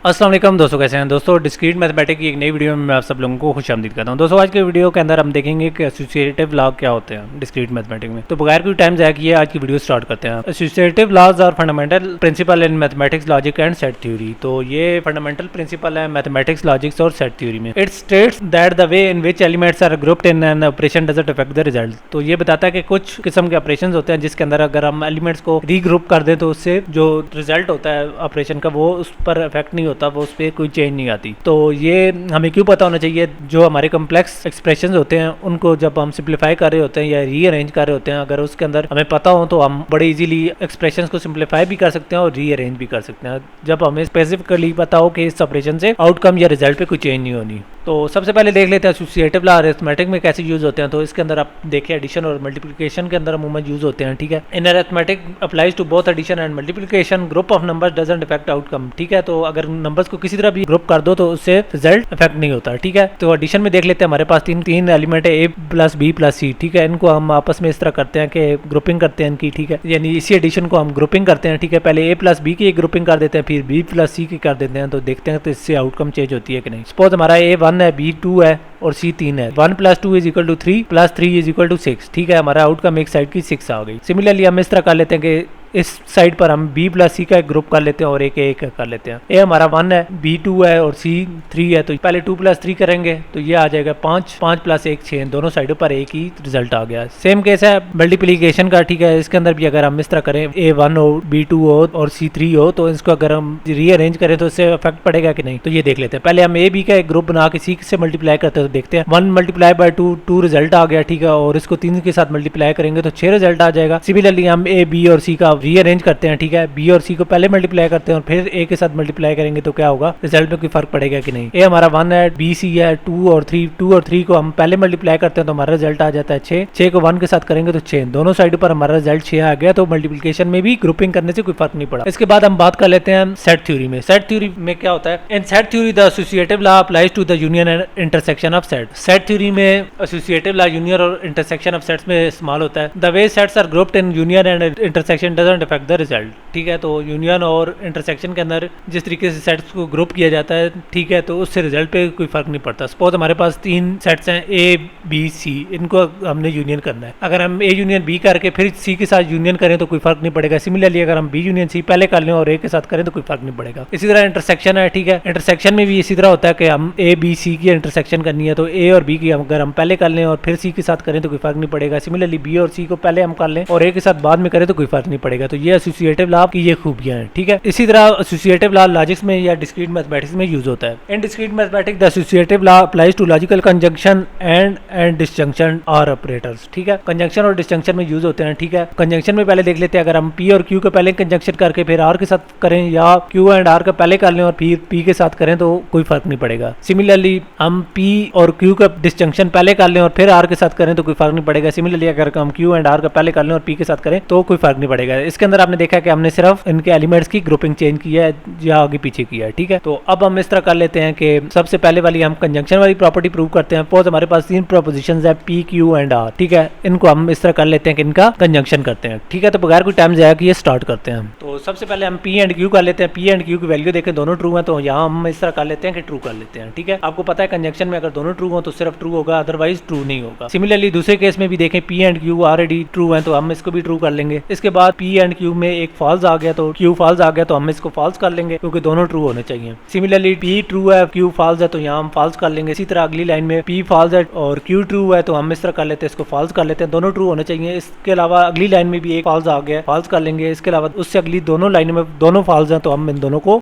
अस्सलाम वालेकुम दोस्तों, कैसे हैं दोस्तों। डिस्क्रीट मैथमेटिक्स की एक नई वीडियो में मैं आप सब लोगों को खुशामदीद करता हूं। दोस्तों आज के वीडियो के अंदर हम देखेंगे कि एसोसिएटिव लॉ क्या होते हैं डिस्क्रीट मैथमेटिक्स में। तो बगैर कोई टाइम ज़ाया किए आज की वीडियो स्टार्ट करते हैं। Associative laws are fundamental principle in mathematics logic and set theory. तो ये फंडामेंटल प्रिंसिपल है मैथमेटिक्स लॉजिक्स और सेट थ्योरी में। It states that the way in which elements are grouped in an operation doesn't affect the result. तो ये बताता है कि कुछ किस्म के ऑपरेशन होते हैं जिसके अंदर अगर हम एलिमेंट्स को रीग्रुप कर दें तो उससे जो रिजल्ट होता है ऑपरेशन का वो उस पर इफेक्ट नहीं होता, वो उस पर कोई चेंज नहीं आती। तो ये हमें क्यों पता होना चाहिए। जो हमारे कॉम्प्लेक्स एक्सप्रेशंस होते हैं उनको जब हम सिंप्लीफाई कर रहे होते हैं या रीअरेंज कर रहे होते हैं, अगर उसके अंदर हमें पता हो तो हम बड़े इजीली एक्सप्रेशंस को सिंप्लीफाई भी कर सकते हैं और रीअरेंज भी कर सकते हैं, जब हमें स्पेसिफिकली पता हो कि इस ऑपरेशन से आउटकम या रिजल्ट पे कोई चेंज नहीं होनी। तो सबसे पहले देख लेते हैं एसोसिएटिव लॉ अरिथमेटिक में कैसे यूज होते हैं। तो इसके अंदर आप देखिए एडिशन और मल्टीप्लिकेशन के अंदर अमूमन यूज होते हैं। ठीक है, in arithmetic applies to both addition and multiplication. Group of numbers doesn't affect outcome. ठीक है, तो अगर नंबर्स को किसी तरह भी ग्रुप कर दो तो उससे रिजल्ट इफेक्ट नहीं होता। ठीक है, तो एडिशन में देख लेते हैं हमारे पास तीन एलिमेंट है, ए प्लस बी प्लस सी। ठीक है, इनको हम आपस में इस तरह करते हैं कि ग्रुपिंग करते हैं इनकी। ठीक है, यानी इसी एडिशन को हम ग्रुपिंग करते हैं। ठीक है, पहले ए प्लस बी की ग्रुपिंग कर देते हैं, फिर बी प्लस सी की कर देते हैं, तो देखते हैं तो इससे आउटकम चेंज होती है कि नहीं। सपोज हमारा ए 1 है, बी 2 है और सी 3 है। 1 + 2 = 3 + 3 = 6। ठीक है, हमारा आउटकम एक साइड की 6 आ गई। सिमिलरली हम इस तरह कर लेते हैं कि इस साइड पर हम b + c का एक ग्रुप कर लेते हैं और एक कर लेते हैं। ए हमारा 1 है, b 2 है और c 3 है। तो पहले 2 + 3 करेंगे तो ये आ जाएगा 5 + 1 6। दोनों साइडों पर एक ही रिजल्ट आ गया। सेम केस है मल्टीप्लिकेशन का। ठीक है, इसके अंदर भी अगर हम इस तरह करें a 1 हो, b 2 हो और c 3 हो, तो इसको अगर हम रीअरेंज करें तो इससे इफेक्ट पड़ेगा कि नहीं, तो ये देख लेते हैं। पहले हम a b का एक ग्रुप बना के c से मल्टीप्लाई करते हैं, तो देखते हैं 1 × 2 रिजल्ट आ गया। ठीक है, और इसको 3 के साथ मल्टीप्लाई करेंगे तो 6 रिजल्ट आ जाएगा। सिमिलरली हम a b और c का रीअरेंज करते हैं। ठीक है, बी और सी को पहले मल्टीप्लाई करते हैं और फिर ए के साथ मल्टीप्लाई करेंगे तो क्या होगा, रिजल्ट में कोई फर्क पड़ेगा कि नहीं। ए हमारा 1 है, बी सी है, 2 और 3 को हम पहले मल्टीप्लाई करते हैं तो हमारा रिजल्ट आ जाता है 6। 6 को 1 के साथ करेंगे तो 6। दोनों साइडों पर हमारा रिजल्ट 6 आ गया, तो मल्टीप्लिकेशन में भी ग्रुपिंग करने से कोई फर्क नहीं पड़ा। इसके बाद हम बात कर लेते हैं सेट थ्योरी में। सेट थ्योरी में क्या होता है। In set theory the associative law applies to the union and intersection of set. Set theory में एसोसिएटिव लॉ यूनियन और इंटरसेक्शन ऑफ सेट्स में इस्तेमाल होता है। The way sets are grouped in union and intersection doesn't affect the result. ठीक है, तो union और इंटरसेक्शन के अंदर जिस तरीके से सेट्स को ग्रुप किया जाता है, ठीक है, तो उससे रिजल्ट पे कोई फर्क नहीं पड़ता। सपोज हमारे पास 3 सेट्स हैं ए बी सी, इनको हमने यूनियन करना है। अगर हम ए यूनियन बी करके फिर सी के साथ यूनियन करें तो कोई फर्क नहीं पड़ेगा। सिमिलरली अगर हम बी यूनियन सी पहले कर लें और ए के साथ करें तो कोई फर्क नहीं पड़ेगा। इसी तरह इंटरसेक्शन है। ठीक है, इंटरसेक्शन में भी इसी तरह होता है कि हम ए बी सी की इंटरसेक्शन करनी है तो ए और बी की अगर हम पहले कर लें और फिर सी के साथ करें तो कोई फर्क नहीं पड़ेगा। सिमिलरली बी और सी को पहले हम कर लें और ए के साथ बाद में करें तो कोई फर्क नहीं पड़ेगा। तो ये एसोसिएटिव लॉ की ये खूबियां हैं। ठीक है, इसी तरह एसोसिएटिव लॉ लॉजिक्स में या डिस्क्रीट मैथमेटिक्स में यूज होता है। In discrete mathematics the associative law applies to logical conjunction and disjunction और ऑपरेटर्स। ठीक है, कंजंक्शन और डिसजंक्शन में यूज होते हैं। ठीक है, कंजंक्शन में पहले देख लेते हैं, अगर हम p और q को पहले कंजंक्शन करके फिर r के साथ करें या q एंड r का पहले कर लें और फिर p के साथ करें तो कोई फर्क नहीं पड़ेगा। सिमिलरली हम p और q का डिसजंक्शन पहले कर लें और फिर r के साथ करें तो कोई फर्क नहीं पड़ेगा। सिमिलरली अगर हम q एंड r का पहले कर लें और p के साथ करें तो कोई फर्क नहीं पड़ेगा। इसके अंदर आपने देखा कि हमने सिर्फ इनके एलिमेंट्स की ग्रुपिंग चेंज किया है या आगे पीछे किया है। ठीक है, तो अब हम इस तरह कर लेते हैं कि सबसे पहले वाली हम कंजंक्शन वाली प्रॉपर्टी प्रूव करते हैं। सपोज हमारे पास 3 प्रोपोजिशंस है p q एंड r। ठीक है, इनको हम इस तरह कर लेते हैं कि इनका कंजंक्शन करते हैं। ठीक है, तो बगैर कोई टाइम जाया कि स्टार्ट करते हैं। तो सबसे पहले हम p एंड q कर लेते हैं। p एंड q की वैल्यू देखें दोनों ट्रू हैं तो यहाँ हम इस तरह कर लेते हैं कि ट्रू कर लेते हैं। ठीक है, आपको पता है कंजंक्शन में अगर दोनों ट्रू हो तो सिर्फ ट्रू होगा, अदरवाइज ट्रू नहीं होगा। सिमिलरली दूसरे केस में भी देखें p and q already true हैं तो हम इसको भी ट्रू कर लेंगे। इसके बाद p एंड q में एक फॉल्स आ गया तो q फॉल्स आ गया तो हम इसको फॉल्स कर लेंगे क्योंकि दोनों ट्रू होने चाहिए। सिमिलरली p ट्रू है q फॉल्स है तो यहाँ हम फॉल्स कर लेंगे। इसी तरह अगली लाइन में p फॉल्स है और q ट्रू है तो हम इस तरह कर लेते हैं, इसको फॉल्स कर लेते हैं। दोनों ट्रू होने चाहिए। इसके अलावा अगली लाइन में भी एक फॉल्स आ गया, फॉल्स कर लेंगे। इसके अलावा उससे अगली दोनों लाइनों में दोनों फॉल्स हैं तो हम इन दोनों को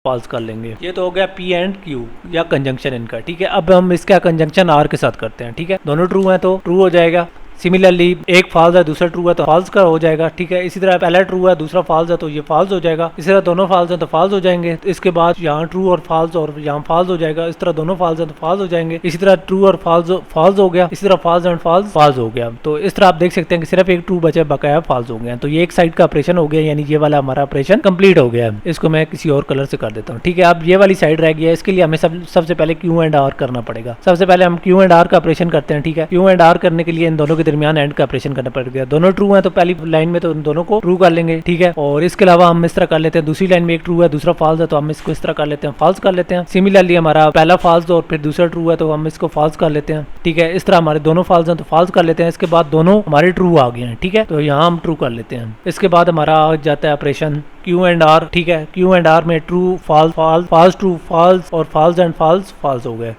फॉल्स कर लेंगे। ये तो हो गया p एंड q या कंजंक्शन इनका। ठीक है, अब हम इसका कंजंक्शन r के साथ करते हैं। ठीक है, दोनों ट्रू हैं तो ट्रू हो जाएगा। सिमिलरली एक फॉल्स है दूसरा ट्रू है तो फॉल्स का हो जाएगा। ठीक है, इसी तरह पहला ट्रू है दूसरा फॉल्स है तो ये फॉल्स हो जाएगा। इसी तरह दोनों फॉल्स हैं तो फॉल्स हो जाएंगे। इसके बाद यहाँ ट्रू और यहाँ फॉल्स हो जाएगा। इस तरह दोनों फॉल्स हैं तो फॉल्स हो जाएंगे। इसी तरह ट्रू और फॉल्स हो गया। इसी तरह फॉल्स एंड फॉल्स हो गया। तो इस तरह आप देख सकते हैं कि सिर्फ एक ट्रू बचा, बकाया फॉल्स हो गया। तो ये एक साइड का ऑपरेशन हो गया, यानी ये वाला हमारा ऑपरेशन कंप्लीट हो गया। इसको मैं किसी और कलर से कर देता हूँ। ठीक है, अब ये वाली साइड रह गया। इसके लिए हमें सबसे पहले क्यू एंड आर करना पड़ेगा। सबसे पहले हम क्यू एंड आर का ऑपरेशन करते हैं। ठीक है, क्यू एंड आर करने के लिए इन दोनों के के दरमियान एंड का ऑपरेशन करना पड़ गया। दोनों ट्रू है तो पहली लाइन में तो दोनों को ट्रू कर लेंगे, ठीक है। और इसके अलावा हम इस तरह कर लेते हैं, दूसरी लाइन में एक ट्रू है दूसरा फॉल्स है तो हम इसको इस तरह कर लेते हैं, फॉल्स कर लेते हैं। सिमिलरली हमारा पहला फॉल्स और फिर दूसरा ट्रू है तो हम इसको फॉल्स कर लेते हैं, ठीक है। इस तरह हमारे दोनों फॉल्स हैं तो फॉल्स कर लेते हैं। इसके बाद दोनों हमारे ट्रू आ गए हैं, ठीक है, तो यहाँ हम ट्रू कर लेते हैं। इसके बाद हमारा आ जाता है ऑपरेशन क्यू एंड आर, ठीक है। क्यू एंड आर में true false false false true false और फॉल्स एंड फॉल्स फॉल्स हो गए।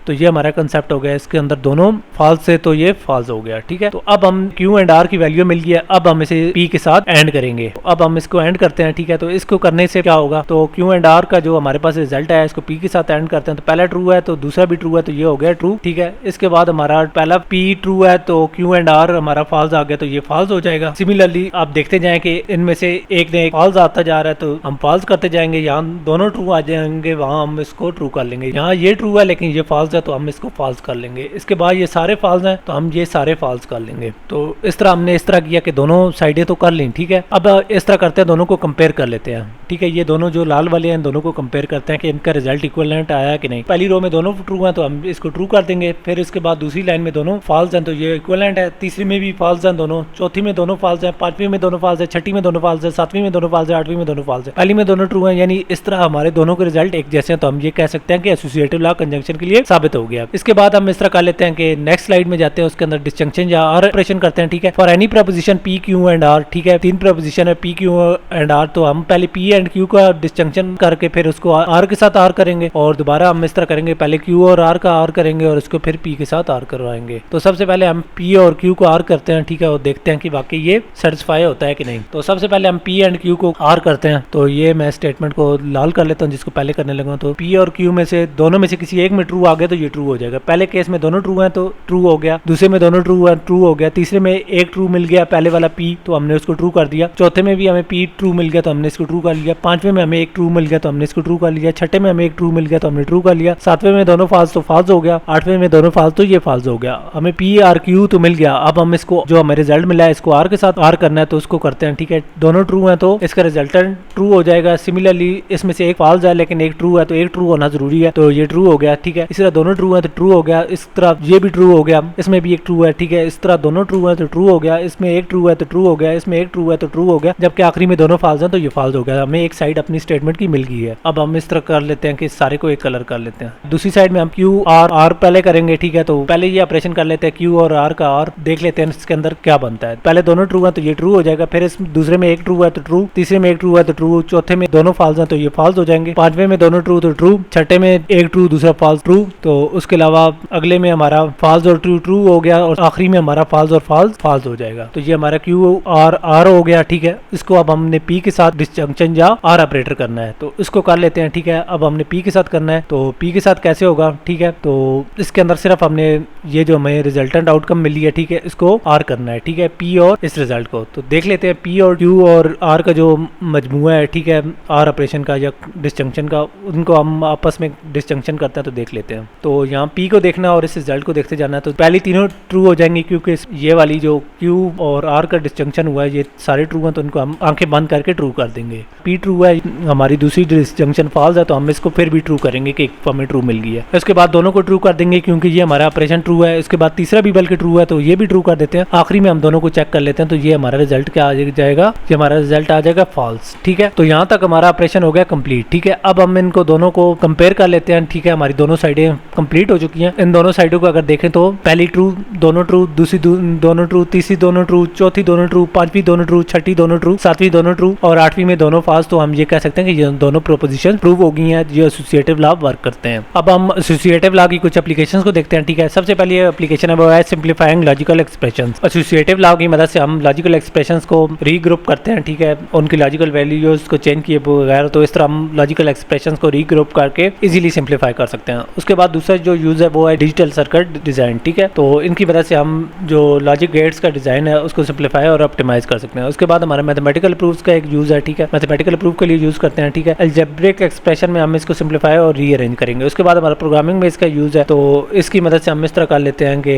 तो ये हमारा कंसेप्ट हो गया, इसके अंदर दोनों फॉल्स से तो ये फॉल्स हो गया, ठीक है। तो अब हम क्यू एंड आर की वैल्यू मिल गई है, अब हम इसे पी के साथ एंड करेंगे। तो अब हम इसको एंड करते हैं, ठीक है। तो इसको करने से क्या होगा, तो क्यू एंड आर का जो हमारे पास रिजल्ट है इसको पी के साथ एंड करते हैं। तो पहला ट्रू है तो दूसरा भी ट्रू है तो ये हो गया ट्रू, ठीक है। इसके बाद हमारा पहला पी ट्रू है तो क्यू एंड आर हमारा फॉल्स आ गया तो ये फॉल्स हो जाएगा। सिमिलरली आप देखते जाएं कि इनमें से एक ने एक फॉल्स आता जा रहा है तो हम फॉल्स करते जाएंगे, यहाँ दोनों ट्रू आ जाएंगे, वहां हम इसको ट्रू कर लेंगे। यहाँ ये ट्रू है लेकिन ये फॉल्स है तो हम इसको फॉल्स कर लेंगे। इसके बाद ये सारे फॉल्स हैं तो हम ये सारे फॉल्स कर लेंगे। तो इस तरह हमने इस तरह किया कि दोनों साइडें तो कर लें, ठीक है। अब इस तरह करते हैं, दोनों को कंपेयर कर लेते हैं, ठीक है। ये दोनों जो लाल वाले हैं दोनों को कंपेयर करते हैं कि इनका रिजल्ट इक्विवेलेंट आया कि नहीं। पहली रो में दोनों ट्रू हैं तो हम इसको ट्रू कर देंगे। फिर इसके बाद दूसरी लाइन में दोनों फॉल्स हैं तो ये इक्विवेलेंट है। तीसरी में भी फॉल्स हैं दोनों, चौथी में दोनों फॉल्स हैं, पांचवीं में दोनों फॉल्स है, छठी में दोनों फॉल्स है, सातवीं में दोनों फॉल्स है, आठवीं में दोनों फॉल्स है, पहली में दोनों ट्रू हैं। यानी इस तरह हमारे दोनों के रिजल्ट एक जैसे हैं तो हम ये कह सकते हैं कि एसोसिएटिव लॉ कंजंक्शन के लिए साबित हो गया। इसके बाद हम इस तरह कर लेते हैं कि नेक्स्ट स्लाइड में जाते हैं, उसके अंदर डिस्जंक्शन या आर ऑपरेशन करते हैं, ठीक है। For any proposition P Q and R, ठीक है, तीन प्रपोजिशन है पी क्यू एंड आर, तो हम पहले पी एंड क्यू का डिस्जंक्शन करके फिर उसको आर के साथ आर करेंगे और दोबारा हम इस तरह करेंगे, पहले क्यू और आर का आर करेंगे और उसको फिर पी के साथ आर करवाएंगे। तो सबसे पहले हम पी और क्यू को आर करते हैं, ठीक है, और देखते हैं कि वाकई ये सेटिस्फाई होता है कि नहीं। तो सबसे पहले हम पी एंड क्यू को आर करते हैं। तो ये मैं स्टेटमेंट को लाल कर लेता हूँ जिसको पहले करने लगा। तो पी और क्यू में से दोनों में से किसी एक में ट्रू आ गया तो ये ट्रू हो जाएगा। पहले केस में दोनों ट्रू हैं तो ट्रू हो गया, दूसरे में दोनों ट्रू है ट्रू हो गया, तीसरे में एक ट्रू मिल गया पहले वाला पी तो हमने उसको ट्रू कर दिया, चौथे में भी हमें पी ट्रू मिल गया तो हमने इसको ट्रू कर लिया, पांचवें में हमें एक ट्रू मिल गया तो हमने इसको ट्रू कर लिया, छठे में हमें एक ट्रू मिल गया तो हमने ट्रू कर लिया, सातवें में दोनों फॉल्स तो फॉल्स हो गया, आठवें में दोनों फॉल्स तो ये फॉल्स हो गया। हमें पी आर क्यू तो मिल गया। अब हम इसको जो हमें रिजल्ट मिला है इसको आर के साथ आर करना है तो उसको करते हैं, ठीक है। दोनों ट्रू है तो इसका रिजल्टेंट ट्रू हो जाएगा। सिमिलरली इसमें से एक फॉल्स है लेकिन एक ट्रू है तो एक ट्रू होना जरूरी है तो ये ट्रू हो गया, ठीक है। इसी तरह दोनों ट्रू है तो ट्रू हो गया, इस तरह ये भी ट्रू हो गया, इसमें भी एक ट्रू है, ठीक है। इस तरह दोनों ट्रू है तो ट्रू हो गया, इसमें एक ट्रू है तो ट्रू हो गया, इसमें एक ट्रू है तो ट्रू हो गया, जबकि आखिरी में दोनों फॉल्स हैं तो ये फॉल्स हो गया। हमें एक साइड अपनी स्टेटमेंट की मिल गई है। अब हम इस तरह कर लेते हैं कि सारे को एक कलर कर लेते हैं। दूसरी साइड में हम क्यू आर आर पहले करेंगे, ठीक है। तो पहले ये ऑपरेशन कर लेते हैं क्यू और आर का आर, देख लेते हैं इसके अंदर क्या बनता है। पहले दोनों ट्रू है तो ये ट्रू हो जाएगा, फिर इस दूसरे में एक ट्रू है तो ट्रू, तीसरे में एक ट्रू है तो ट्रू, चौथे में दोनों फॉल्स हैं तो ये फॉल्स हो जाएंगे, पांचवें में दोनों ट्रू तो ट्रू, छठे में एक ट्रू दूसरा फॉल्स ट्रू। तो उसके अलावा अगले में हमारा फॉल्स और ट्रू ट्रू हो गया और आखिरी में हमारा फॉल्स और फॉल्स फॉल्स हो जाएगा। तो ये हमारा क्यू आर आर हो गया, ठीक है। इसको अब हमने पी के साथ डिस्जंक्शन या आर ऑपरेटर करना है तो इसको कर लेते हैं, ठीक है। अब हमने पी के साथ करना है तो पी के साथ कैसे होगा, ठीक है। तो इसके अंदर सिर्फ हमने ये जो हमें रिजल्टेंट आउटकम मिली है, ठीक है, इसको आर करना है, ठीक है, पी और इस रिजल्ट को। तो देख लेते हैं पी और क्यू और आर का जो मजमुआ है, ठीक है, आर ऑपरेशन का या डिस्जंक्शन का, उनको हम आपस में डिस्जंक्शन करते हैं तो देख लेते हैं। तो यहाँ पी को देखना और इस रिजल्ट को देखते जाना है। तो पहले तीनों ट्रू हो जाएंगे क्योंकि ये वाली जो क्यू और आर का डिस्जंक्शन हुआ है ये सारे ट्रू हैं तो उनको हम आंखें बंद करके ट्रू कर देंगे। पी ट्रू है, हमारी दूसरी डिस्जंक्शन फॉल्स है तो हम इसको फिर भी ट्रू करेंगे कि हमें ट्रू मिल गई है। इसके बाद दोनों को ट्रू कर देंगे क्योंकि ये हमारा ऑपरेशन ट्रू है। इसके बाद तीसरा भी बल्कि ट्रू है तो ये भी ट्रू कर देते हैं। आखिरी में हम दोनों को चेक कर लेते हैं तो ये हमारा रिजल्ट क्या आ जाएगा, ये हमारा रिजल्ट आ जाएगा फॉल्स, ठीक है। तो यहाँ तक हमारा ऑपरेशन हो गया कंप्लीट, ठीक है। अब हम इनको दोनों को कंपेयर कर लेते हैं, ठीक है। हमारी दोनों साइडें कंप्लीट हो चुकी हैं। इन दोनों साइडों को अगर देखें तो पहली ट्रू दोनों ट्रू, दूसरी दोनों ट्रू, तीसरी दोनों ट्रू, चौथी दोनों ट्रू, पांचवी दोनों ट्रू, छठी दोनों ट्रू, सातवीं दोनों ट्रू और आठवीं में दोनों फॉल्स। तो हम ये कह सकते हैं कि ये दोनों प्रोपोजिशन प्रूव हो गई हैं, जो एसोसिएटिव लॉ वर्क करते हैं। अब हम एसोसिएटिव लॉ की कुछ एप्लीकेशंस को देखते हैं, ठीक है। सबसे पहले ये एप्लीकेशन है वो है simplifying logical expressions. Associative law की मदद से हम लॉजिकल एक्सप्रेशंस को रीग्रुप करते हैं, ठीक है, उनकी लॉजिकल वैल्यूज को चेंज किए बगैर। तो इस तरह हम लॉजिकल एक्सप्रेशंस को रीग्रुप करके इजीली सिंप्लीफाई कर सकते हैं। उसके बाद दूसरा जो यूज है वो है डिजिटल सर्किट डिजाइन, ठीक है। तो इनकी मदद से हम जो लॉजिक गेट्स का डिजाइन है उसको सिंप्लीफाई और ऑप्टिमाइज कर सकते हैं। उसके बाद हमारा मैथमेटिकल प्रूफ्स का एक यूज है, ठीक है, मैथमेटिकल प्रूफ के लिए यूज करते हैं, ठीक है। अलजेब्रिक एक्सप्रेशन में हम इसको सिंप्लीफाई और रीअरेंज करेंगे। उसके बाद हमारा प्रोग्रामिंग में इसका यूज है तो इसकी मदद से हम इस तरह कर लेते हैं कि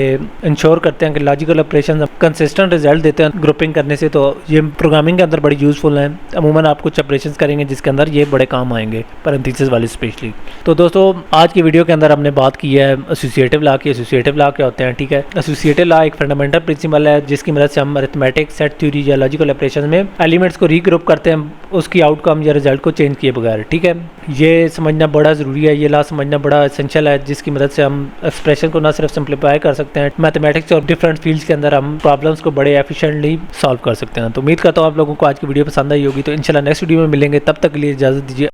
इंश्योर करते हैं कि लॉजिकल ऑपरेशन कंसिस्टेंट रिजल्ट देते हैं ग्रुपिंग करने से, तो ये प्रोग्रामिंग के अंदर बड़ी यूज़फुल है। अमूमन आप कुछ ऑपरेशंस करेंगे जिसके अंदर ये बड़े काम आएंगे, पैरेंथेसिस वाले स्पेशली। तो दोस्तों आज की वीडियो के अंदर हमने बात की है एसोसिएटिव लॉ की। एसोसिएटिव लॉ क्या होते हैं, ठीक है। एसोसिएटिव लॉ एक फंडामेंटल प्रिंसिपल है जिसकी मदद से हम अरिथमेटिक, सेट थ्योरी या लॉजिकल ऑपरेशन में एलिमेंट्स को रीग्रुप करते हैं उसकी आउटकम या रिजल्ट को चेंज किए बगैर, ठीक है। ये समझना बड़ा ज़रूरी है, ये लॉ समझना बड़ा एसेंशियल है, जिसकी मदद से हम एक्सप्रेशन को ना सिर्फ सिंप्लीफाई कर सकते हैं, मैथमेटिक्स और डिफरेंट फील्ड्स के अंदर हम प्रॉब्लम्स को बड़े एफिशिएंटली सॉल्व कर सकते हैं। तो उम्मीद करता हूँ आप लोगों को आज की वीडियो पसंद आई होगी। तो इंशाल्लाह नेक्स्ट वीडियो में मिलेंगे, तब तक के लिए इजाज़त दीजिए।